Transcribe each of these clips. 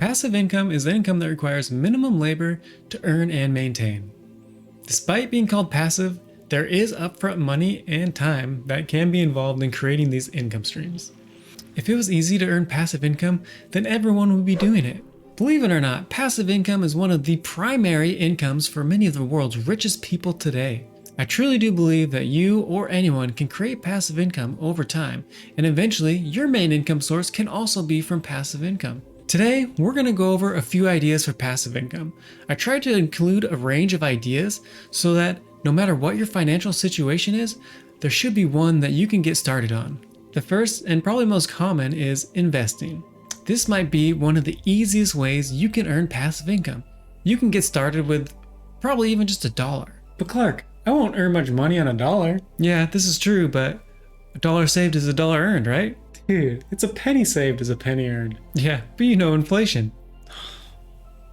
Passive income is the income that requires minimum labor to earn and maintain. Despite being called passive, there is upfront money and time that can be involved in creating these income streams. If it was easy to earn passive income, then everyone would be doing it. Believe it or not, passive income is one of the primary incomes for many of the world's richest people today. I truly do believe that you or anyone can create passive income over time, and eventually your main income source can also be from passive income. Today, we're going to go over a few ideas for passive income. I tried to include a range of ideas so that no matter what your financial situation is, there should be one that you can get started on. The first and probably most common is investing. This might be one of the easiest ways you can earn passive income. You can get started with probably even just $1. But Clark, I won't earn much money on $1. Yeah, this is true, but $1 saved is $1 earned, right? Dude, it's a penny saved is a penny earned. Yeah, but you know inflation.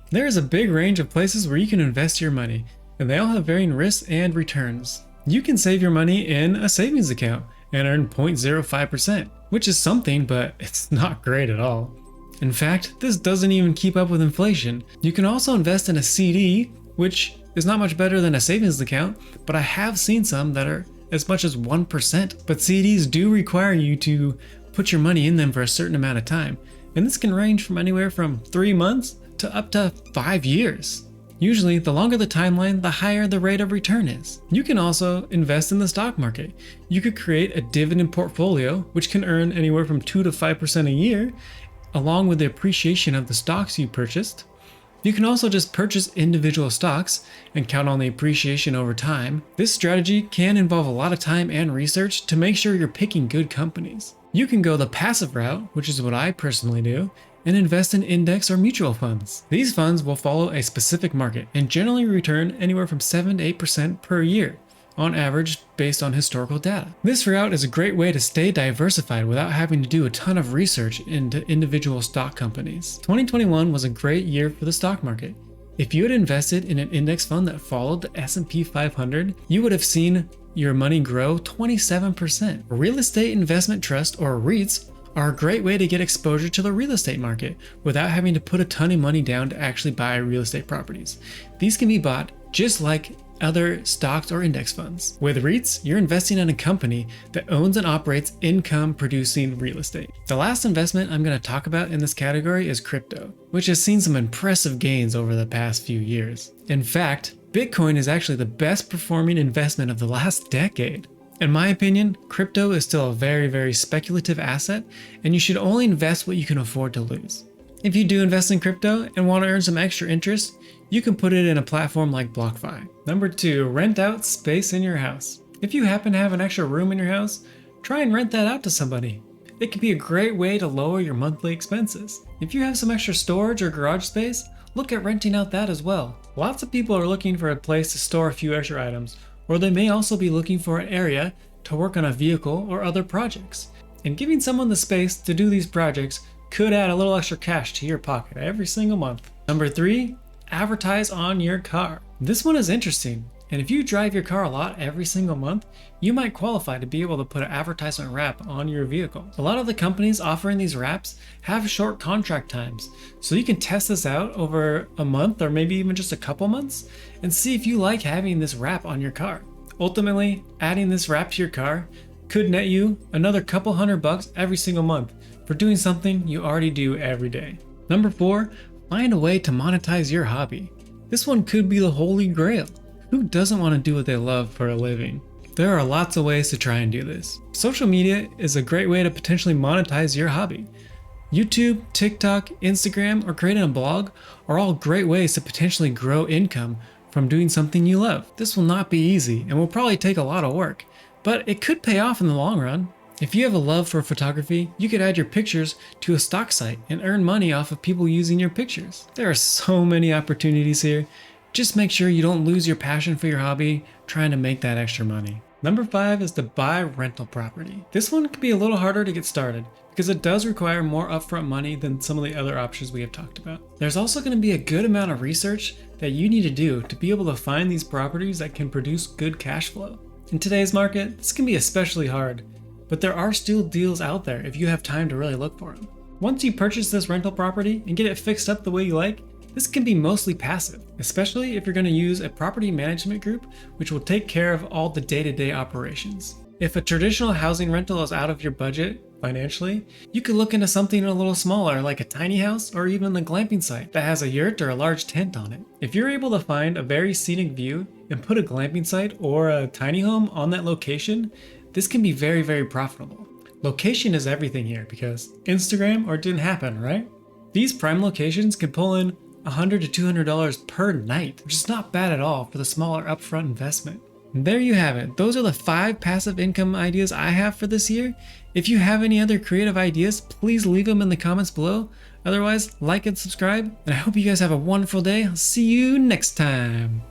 There is a big range of places where you can invest your money, and they all have varying risks and returns. You can save your money in a savings account and earn 0.05%, which is something, but it's not great at all. In fact, this doesn't even keep up with inflation. You can also invest in a CD, which is not much better than a savings account, but I have seen some that are as much as 1%. But CDs do require you to put your money in them for a certain amount of time, and this can range from anywhere from 3 months to up to 5 years. Usually, the longer the timeline, the higher the rate of return is. You can also invest in the stock market. You could create a dividend portfolio, which can earn anywhere from 2 to 5% a year, along with the appreciation of the stocks you purchased. You can also just purchase individual stocks and count on the appreciation over time. This strategy can involve a lot of time and research to make sure you're picking good companies. You can go the passive route, which is what I personally do, and invest in index or mutual funds. These funds will follow a specific market and generally return anywhere from 7 to 8% per year, on average based on historical data. This route is a great way to stay diversified without having to do a ton of research into individual stock companies. 2021 was a great year for the stock market. If you had invested in an index fund that followed the S&P 500, you would have seen your money grow 27%. Real estate investment trust or REITs are a great way to get exposure to the real estate market without having to put a ton of money down to actually buy real estate properties. These can be bought just like other stocks or index funds. With REITs, you're investing in a company that owns and operates income-producing real estate. The last investment I'm going to talk about in this category is crypto, which has seen some impressive gains over the past few years. In fact, Bitcoin is actually the best performing investment of the last decade. In my opinion, crypto is still a very speculative asset, and you should only invest what you can afford to lose. If you do invest in crypto and want to earn some extra interest, you can put it in a platform like BlockFi. Number 2, rent out space in your house. If you happen to have an extra room in your house, try and rent that out to somebody. It can be a great way to lower your monthly expenses. If you have some extra storage or garage space, look at renting out that as well. Lots of people are looking for a place to store a few extra items, or they may also be looking for an area to work on a vehicle or other projects. And giving someone the space to do these projects could add a little extra cash to your pocket every single month. Number 3, advertise on your car. This one is interesting, and if you drive your car a lot every single month, you might qualify to be able to put an advertisement wrap on your vehicle. A lot of the companies offering these wraps have short contract times, so you can test this out over a month or maybe even just a couple months and see if you like having this wrap on your car. Ultimately, adding this wrap to your car could net you another couple $100 every single month for doing something you already do every day. Number 4, find a way to monetize your hobby. This one could be the holy grail. Who doesn't want to do what they love for a living? There are lots of ways to try and do this. Social media is a great way to potentially monetize your hobby. YouTube, TikTok, Instagram, or creating a blog are all great ways to potentially grow income from doing something you love. This will not be easy and will probably take a lot of work, but it could pay off in the long run. If you have a love for photography, you could add your pictures to a stock site and earn money off of people using your pictures. There are so many opportunities here. Just make sure you don't lose your passion for your hobby trying to make that extra money. Number 5 is to buy rental property. This one can be a little harder to get started because it does require more upfront money than some of the other options we have talked about. There's also going to be a good amount of research that you need to do to be able to find these properties that can produce good cash flow. In today's market, this can be especially hard, but there are still deals out there if you have time to really look for them. Once you purchase this rental property and get it fixed up the way you like, this can be mostly passive, especially if you're going to use a property management group which will take care of all the day-to-day operations. If a traditional housing rental is out of your budget financially, you could look into something a little smaller like a tiny house or even a glamping site that has a yurt or a large tent on it. If you're able to find a very scenic view and put a glamping site or a tiny home on that location, this can be very, very profitable. Location is everything here because Instagram or it didn't happen, right? These prime locations can pull in $100 to $200 per night, which is not bad at all for the smaller upfront investment. And there you have it. Those are the 5 passive income ideas I have for this year. If you have any other creative ideas, please leave them in the comments below. Otherwise, like and subscribe. And I hope you guys have a wonderful day. I'll see you next time.